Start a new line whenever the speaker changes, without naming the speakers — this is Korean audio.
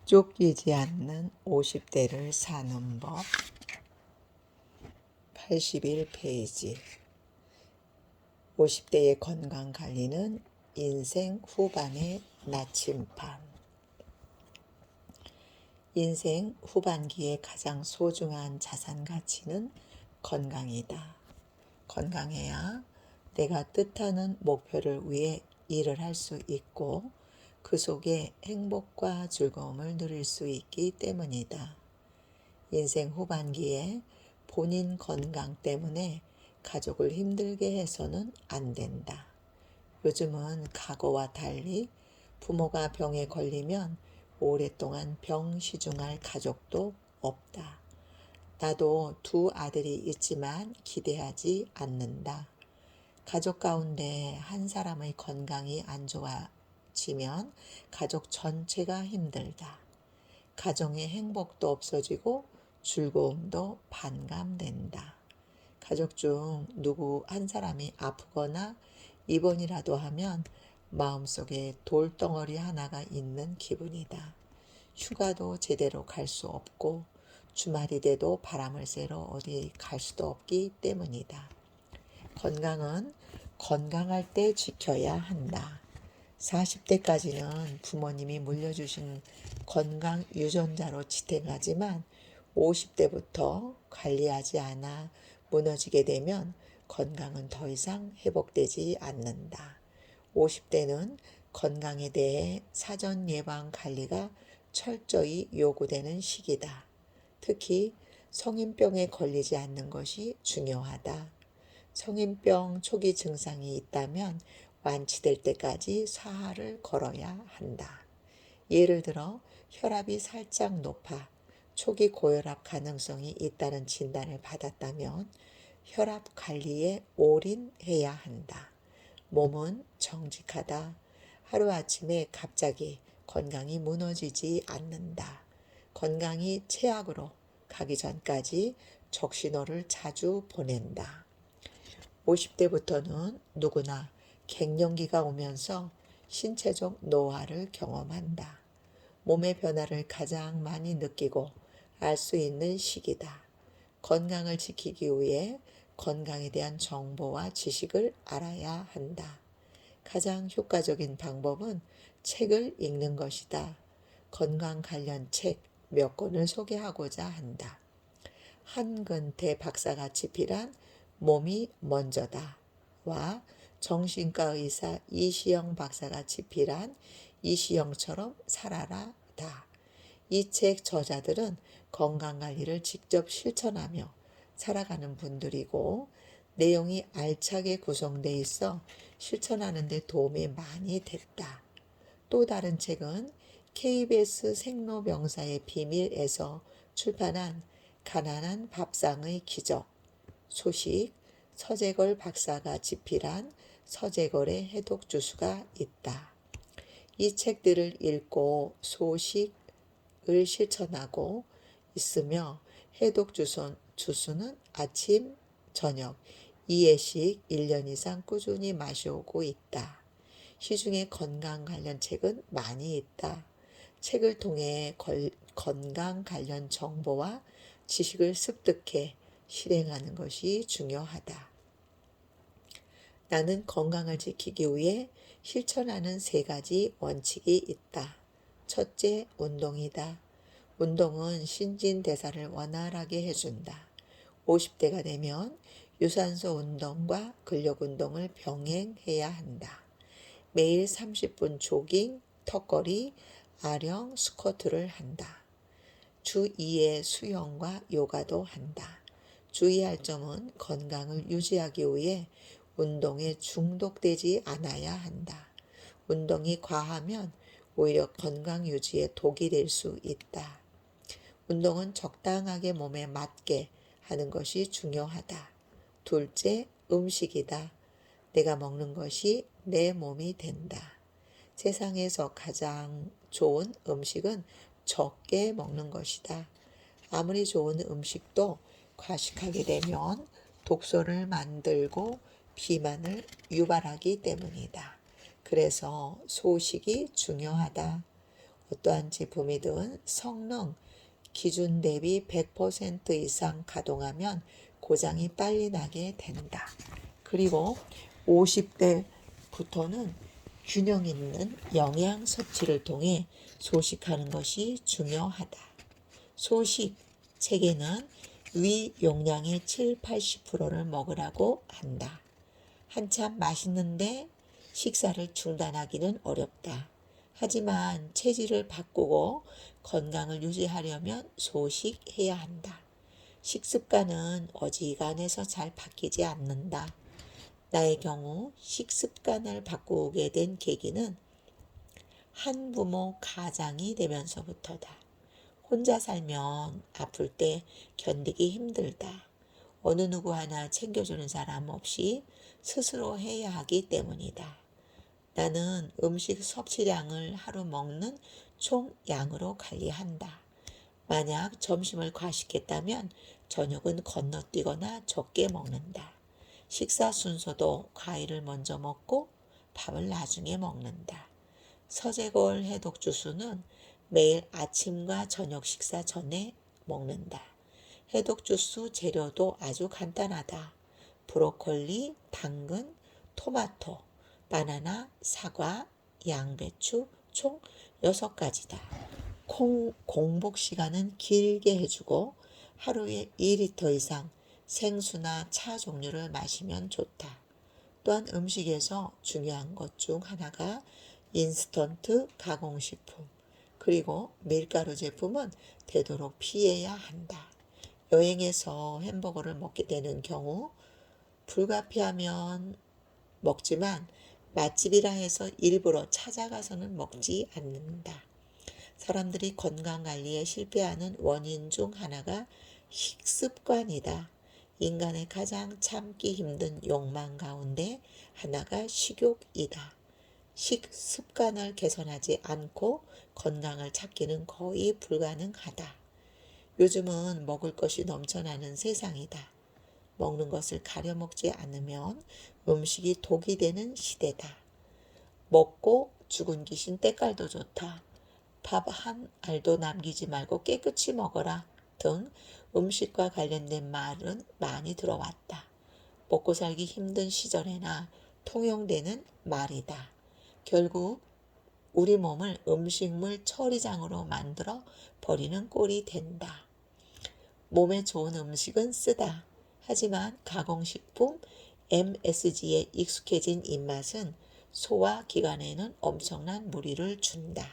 쫓기지 않는 50대를 사는 법 81페이지 50대의 건강관리는 인생 후반의 나침반. 인생 후반기의 가장 소중한 자산 가치는 건강이다. 건강해야 내가 뜻하는 목표를 위해 일을 할 수 있고 그 속에 행복과 즐거움을 누릴 수 있기 때문이다. 인생 후반기에 본인 건강 때문에 가족을 힘들게 해서는 안 된다. 요즘은 과거와 달리 부모가 병에 걸리면 오랫동안 병 시중할 가족도 없다. 나도 두 아들이 있지만 기대하지 않는다. 가족 가운데 한 사람의 건강이 안 좋아지면 가족 전체가 힘들다. 가정의 행복도 없어지고 즐거움도 반감된다. 가족 중 누구 한 사람이 아프거나 입원이라도 하면 마음속에 돌덩어리 하나가 있는 기분이다. 휴가도 제대로 갈 수 없고 주말이 돼도 바람을 쐬러 어디 갈 수도 없기 때문이다. 건강은 건강할 때 지켜야 한다. 40대까지는 부모님이 물려주신 건강 유전자로 지탱하지만 50대부터 관리하지 않아 무너지게 되면 건강은 더 이상 회복되지 않는다. 50대는 건강에 대해 사전 예방 관리가 철저히 요구되는 시기다. 특히 성인병에 걸리지 않는 것이 중요하다. 성인병 초기 증상이 있다면 완치될 때까지 사활을 걸어야 한다. 예를 들어 혈압이 살짝 높아 초기 고혈압 가능성이 있다는 진단을 받았다면 혈압 관리에 올인해야 한다. 몸은 정직하다. 하루아침에 갑자기 건강이 무너지지 않는다. 건강이 최악으로 가기 전까지 적신호를 자주 보낸다. 50대부터는 누구나 갱년기가 오면서 신체적 노화를 경험한다. 몸의 변화를 가장 많이 느끼고 알 수 있는 시기다. 건강을 지키기 위해 건강에 대한 정보와 지식을 알아야 한다. 가장 효과적인 방법은 책을 읽는 것이다. 건강 관련 책 몇 권을 소개하고자 한다. 한근태 박사가 집필한 몸이 먼저다 와 정신과 의사 이시영 박사가 집필한 이시영처럼 살아라 다. 이 책 저자들은 건강관리를 직접 실천하며 살아가는 분들이고 내용이 알차게 구성되어 있어 실천하는 데 도움이 많이 됐다. 또 다른 책은 KBS 생로병사의 비밀에서 출판한 가난한 밥상의 기적, 소식, 서재걸 박사가 집필한 서재걸의 해독주스가 있다. 이 책들을 읽고 소식을 실천하고 있으며 해독주스는 아침, 저녁 2회씩 1년 이상 꾸준히 마셔오고 있다. 시중에 건강 관련 책은 많이 있다. 책을 통해 건강 관련 정보와 지식을 습득해 실행하는 것이 중요하다. 나는 건강을 지키기 위해 실천하는 3가지 원칙이 있다. 첫째, 운동이다. 운동은 신진대사를 원활하게 해준다. 50대가 되면 유산소 운동과 근력 운동을 병행해야 한다. 매일 30분 조깅, 턱걸이, 아령, 스쿼트를 한다. 주 2회 수영과 요가도 한다. 주의할 점은 건강을 유지하기 위해 운동에 중독되지 않아야 한다. 운동이 과하면 오히려 건강 유지에 독이 될 수 있다. 운동은 적당하게 몸에 맞게 하는 것이 중요하다. 둘째, 음식이다. 내가 먹는 것이 내 몸이 된다. 세상에서 가장 좋은 음식은 적게 먹는 것이다. 아무리 좋은 음식도 과식하게 되면 독소를 만들고 비만을 유발하기 때문이다. 그래서 소식이 중요하다. 어떠한 제품이든 성능 기준 대비 100% 이상 가동하면 고장이 빨리 나게 된다. 그리고 50대부터는 균형 있는 영양 섭취를 통해 소식하는 것이 중요하다. 소식 책에는 위 용량의 7, 80%를 먹으라고 한다. 한참 맛있는데 식사를 중단하기는 어렵다. 하지만 체질을 바꾸고 건강을 유지하려면 소식해야 한다. 식습관은 어지간해서 잘 바뀌지 않는다. 나의 경우 식습관을 바꾸게 된 계기는 한부모 가장이 되면서부터다. 혼자 살면 아플 때 견디기 힘들다. 어느 누구 하나 챙겨주는 사람 없이 스스로 해야 하기 때문이다. 나는 음식 섭취량을 하루 먹는 총 양으로 관리한다. 만약 점심을 과식했다면 저녁은 건너뛰거나 적게 먹는다. 식사 순서도 과일을 먼저 먹고 밥을 나중에 먹는다. 서재골 해독 주스는 매일 아침과 저녁 식사 전에 먹는다. 해독 주스 재료도 아주 간단하다. 브로콜리, 당근, 토마토, 바나나, 사과, 양배추 총 6가지다. 공복 시간은 길게 해주고 하루에 2리터 이상 생수나 차 종류를 마시면 좋다. 또한 음식에서 중요한 것 중 하나가 인스턴트 가공식품, 그리고 밀가루 제품은 되도록 피해야 한다. 여행에서 햄버거를 먹게 되는 경우 불가피하면 먹지만 맛집이라 해서 일부러 찾아가서는 먹지 않는다. 사람들이 건강관리에 실패하는 원인 중 하나가 식습관이다. 인간의 가장 참기 힘든 욕망 가운데 하나가 식욕이다. 식습관을 개선하지 않고 건강을 찾기는 거의 불가능하다. 요즘은 먹을 것이 넘쳐나는 세상이다. 먹는 것을 가려 먹지 않으면 음식이 독이 되는 시대다. 먹고 죽은 귀신 때깔도 좋다. 밥 한 알도 남기지 말고 깨끗이 먹어라 등 음식과 관련된 말은 많이 들어왔다. 먹고 살기 힘든 시절에나 통용되는 말이다. 결국 우리 몸을 음식물 처리장으로 만들어 버리는 꼴이 된다. 몸에 좋은 음식은 쓰다. 하지만 가공식품 MSG에 익숙해진 입맛은 소화기관에는 엄청난 무리를 준다.